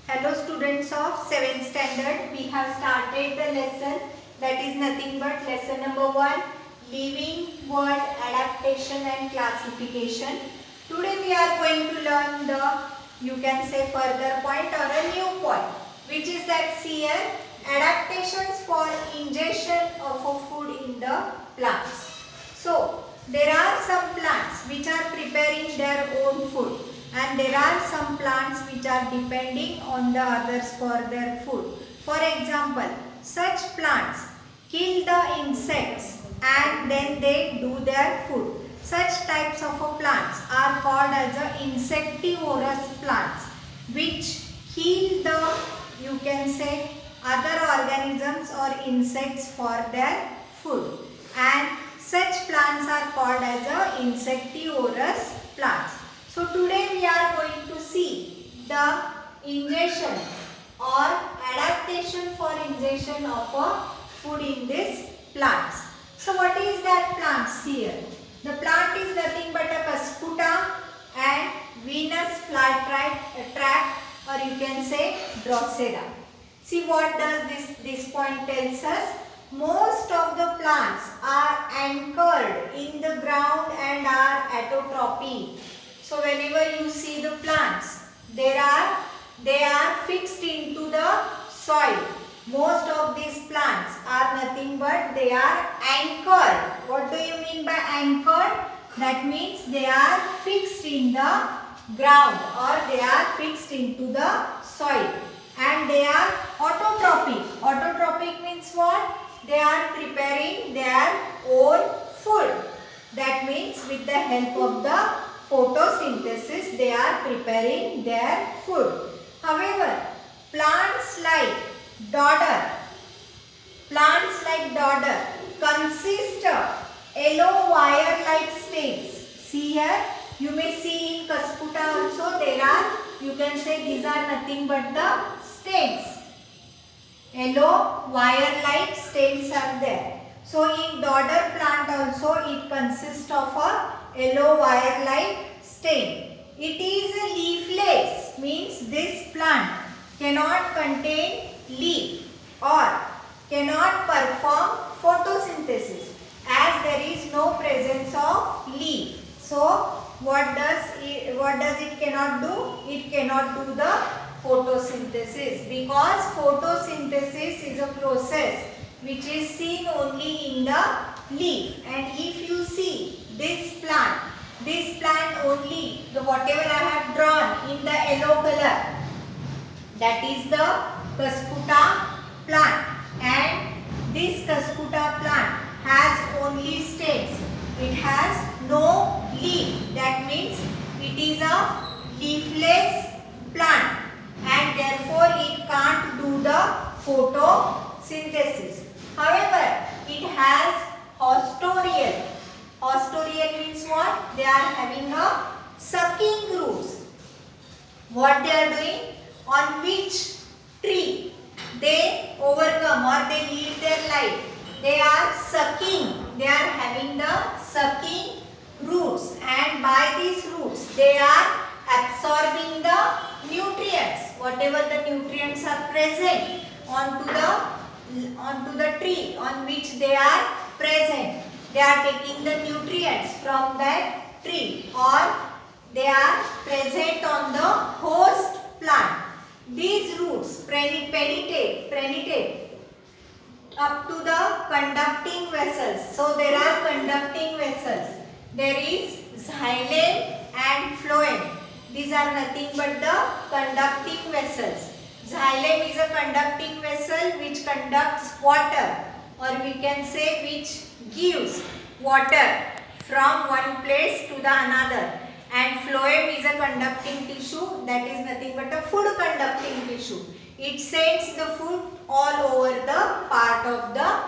Hello students of 7th standard. We have started the lesson that is nothing but lesson number 1, living word adaptation and classification. Today we are going to learn the, you can say, further point or a new point, which is that here adaptations for ingestion of a food in the plants. So there are some plants which are preparing their own food, and there are some plants which are depending on the others for their food. For example, such plants kill the insects and then they do their food. Such types of plants are called as insectivorous plants, which kill the, you can say, other organisms or insects for their food, and such plants are called as insectivorous plants. So today we are going to see the ingestion or adaptation for ingestion of a food in these plants. So what is that plants here? The plant is nothing but a Cuscuta and Venus flytrap, or you can say Drosera. See what does this point tells us? Most of the plants are anchored in the ground and are autotropy. So whenever you see the plants, they are fixed into the soil. Most of these plants are nothing but they are anchored. What do you mean by anchored? That means they are fixed in the ground or they are fixed into the soil, and they are autotrophic. Autotrophic means what? They are preparing their own food. That means with the help of the photosynthesis they are preparing their food. However, plants like dodder consist of yellow wire-like stems. See here, you may see in Cuscuta also there are, you can say, these are nothing but the stems. Yellow wire-like stems are there. So in dodder plant also it consists of a yellow wire-like stem. It is leafless, means this plant cannot contain leaf or cannot perform photosynthesis as there is no presence of leaf. So what does it cannot do? It cannot do the photosynthesis, because photosynthesis is a process which is seen only in the leaf. And if you see this plant only, the whatever I have drawn in the yellow color, that is the Cuscuta plant, and this Cuscuta plant has only stems. It has no leaf. That means it is a leafless plant, and therefore it can't do the photosynthesis. However, it has hostorial. Hostorial means what? They are having a sucking grooves. What they are doing? On which tree they overcome or they lead their life? They are sucking. They are having the sucking roots, and by these roots they are absorbing the nutrients. Whatever the nutrients are present onto the tree on which they are present, they are taking the nutrients from that tree, or they are present on the host plant. These roots penetrate up to the conducting vessels. So there are conducting vessels. There is xylem and phloem. These are nothing but the conducting vessels. Xylem is a conducting vessel which conducts water, or we can say which gives water from one place to the another. And phloem is a conducting tissue, that is nothing but a food conducting tissue. It sends the food all over the part of the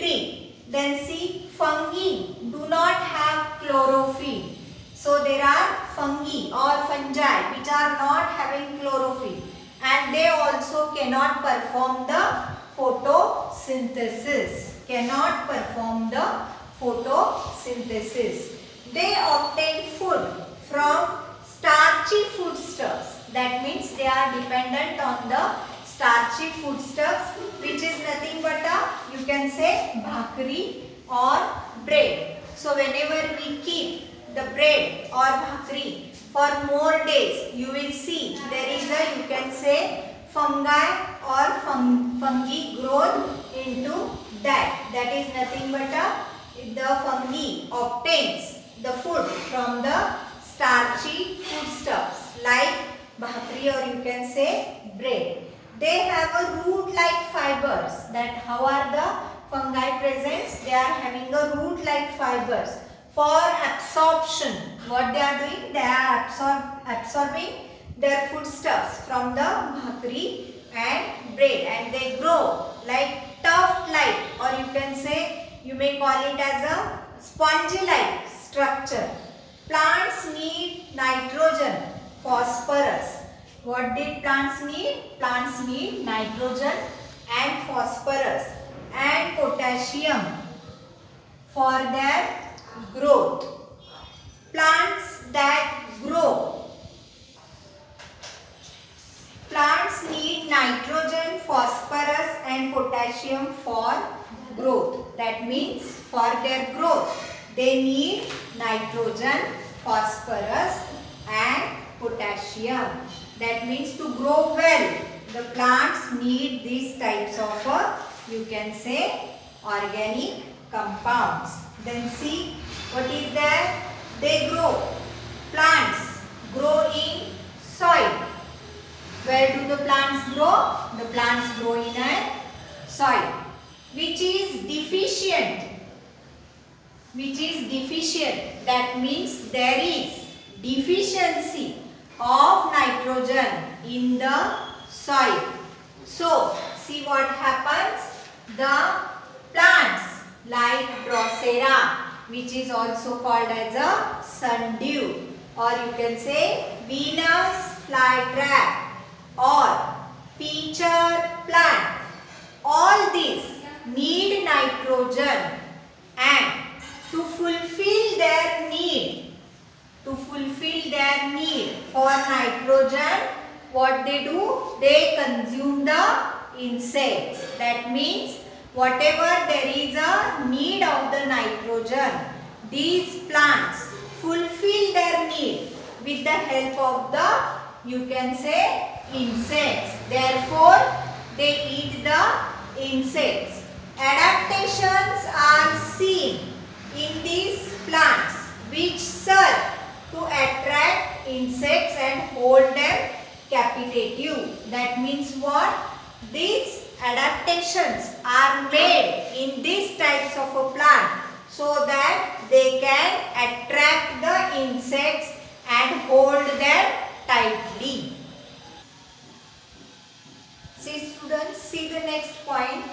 tree. Then see, fungi do not have chlorophyll. So there are fungi or fungi which are not having chlorophyll, and they also cannot perform the photosynthesis. They obtain food from starchy foodstuffs, that That means they are dependent on the starchy foodstuffs, which is nothing but you can say bhakri or bread. So whenever we keep the bread or bhakri for more days, you will see there is a, you can say, fungi or fungi growth into that. That is nothing but the fungi obtains the food from the starchy foodstuffs like bhakri or you can say bread. They have a root-like fibers. That how are the fungi present? They are having a root-like fibers for absorption. What they are doing? They are absorbing their foodstuffs from the bhakri and bread, and they grow like tuft-like, or you can say, you may call it as a spongy-like structure. Plants need nitrogen, phosphorus. What did plants need? Plants need nitrogen and phosphorus and potassium for their growth. Plants that grow. Plants need nitrogen, phosphorus and potassium for growth. That means for their growth, they need nitrogen, phosphorus and potassium. That means to grow well, the plants need these types of, you can say, organic compounds. Then see what is there? They grow. Plants grow in soil. Where do the plants grow? The plants grow in a soil which is deficient. That means there is deficiency of nitrogen in the soil. So, see what happens? The plants like Drosera, which is also called as a sundew, or you can say Venus flytrap or pitcher plant. All these need nitrogen, and to fulfill their need for nitrogen, what they do? They consume the insects. That means whatever there is a need of the nitrogen, these plants fulfill their need with the help of the, you can say, insects. Therefore, they eat the insects. Adaptations are seen in these plants which serve to attract insects and hold them captive. That means what? These adaptations are made in these types of a plant so that they can attract the insects and hold them tightly. See students, see the next point.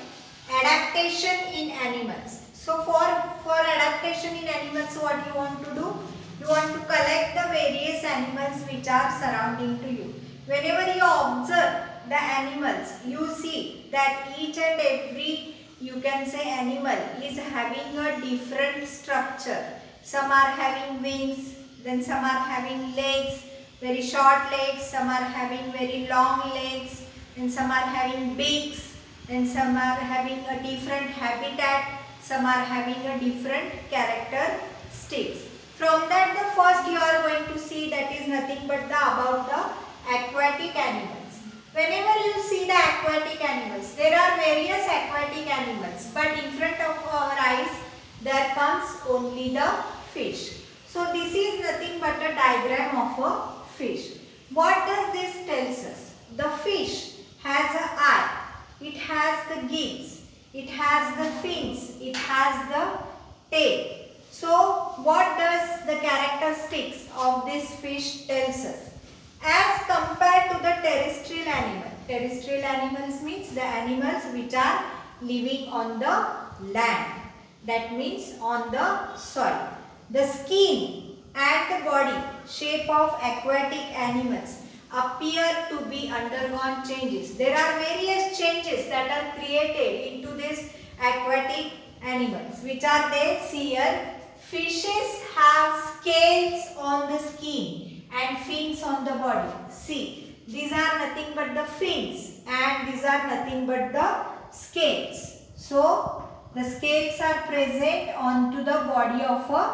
Adaptation in animals. So for adaptation in animals, what you want to do? You want to collect the various animals which are surrounding to you. Whenever you observe the animals, you see that each and every, you can say, animal is having a different structure. Some are having wings, then some are having legs, very short legs, some are having very long legs, and some are having beaks, and some are having a different habitat, some are having a different characteristics. From that, the first you are going to see that is nothing but about the aquatic animals. Whenever you see the aquatic animals, there are various aquatic animals, but in front of our eyes there comes only the fish. So this is nothing but a diagram of a fish. What does this tells us? The fish has an eye, it has the gills, it has the fins, it has the tail. So what does the characteristics of this fish tells us? As compared to the terrestrial animal. Terrestrial animals means the animals which are living on the land. That means on the soil. The skin and the body shape of aquatic animals appear to be undergone changes. There are various changes that are created into these aquatic animals. Which are they? See here. Fishes have scales on the skin and fins on the body. See, these are nothing but the fins and these are nothing but the scales. So the scales are present onto the body of a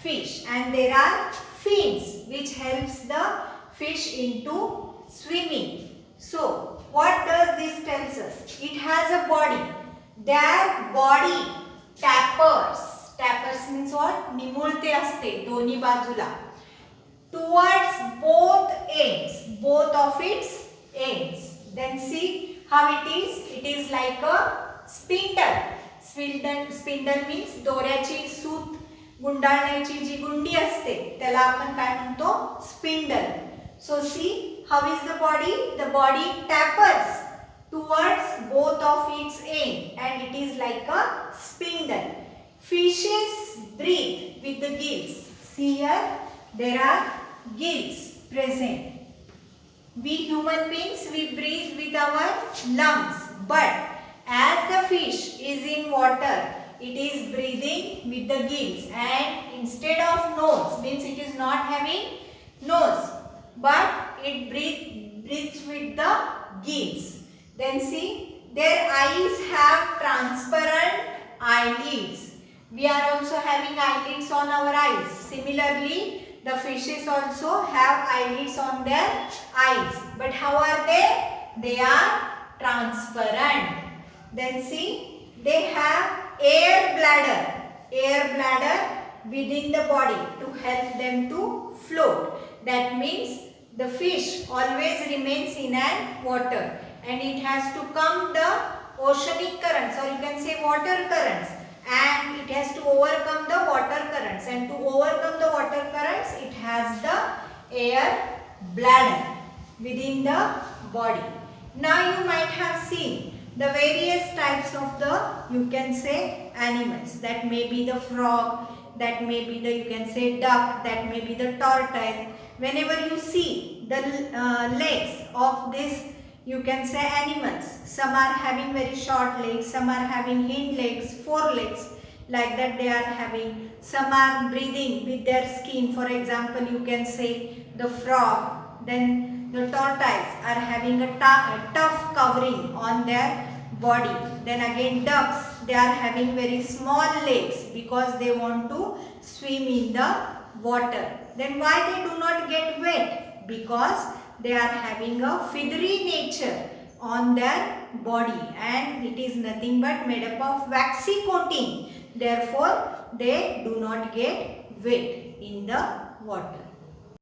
fish and there are fins which helps the fish into swimming. So what does this tells us? It has a body. Their body tappers. Tappers means what? निमुळते असते दोन्ही बाजूला. Towards both ends. Both of its ends. Then see how it is. It is like a spindle. Spindle means दोऱ्याची सूत गुंडाळण्याची जी गुंडी असते त्याला आपण काय म्हणतो? Spindle. So see how is the body? The body tapers towards both of its end and it is like a spindle. Fishes breathe with the gills. See here there are gills present. We human beings we breathe with our lungs, but as the fish is in water it is breathing with the gills and instead of nose means it is not having nose but it breathes with the gills. Then see their eyes have transparent eyelids. We are also having eyelids on our eyes. Similarly the fishes also have eyelids on their eyes. But how are they? They are transparent. Then see they have air bladder. Air bladder within the body to help them to float. That means the fish always remains in an water and it has to come the oceanic currents or you can say water currents and it has to overcome the water currents and to overcome the water currents it has the air bladder within the body. Now you might have seen the various types of the you can say animals. That may be the frog, that may be the you can say duck, that may be the tortoise. Whenever you see the legs of this you can say animals, some are having very short legs, some are having hind legs, forelegs, like that they are having. Some are breathing with their skin. For example, you can say the frog. Then the tortoise are having a tough covering on their body. Then again ducks, they are having very small legs because they want to swim in the water. Then why they do not get wet? Because they are having a feathery nature on their body and it is nothing but made up of waxy coating. Therefore, they do not get wet in the water.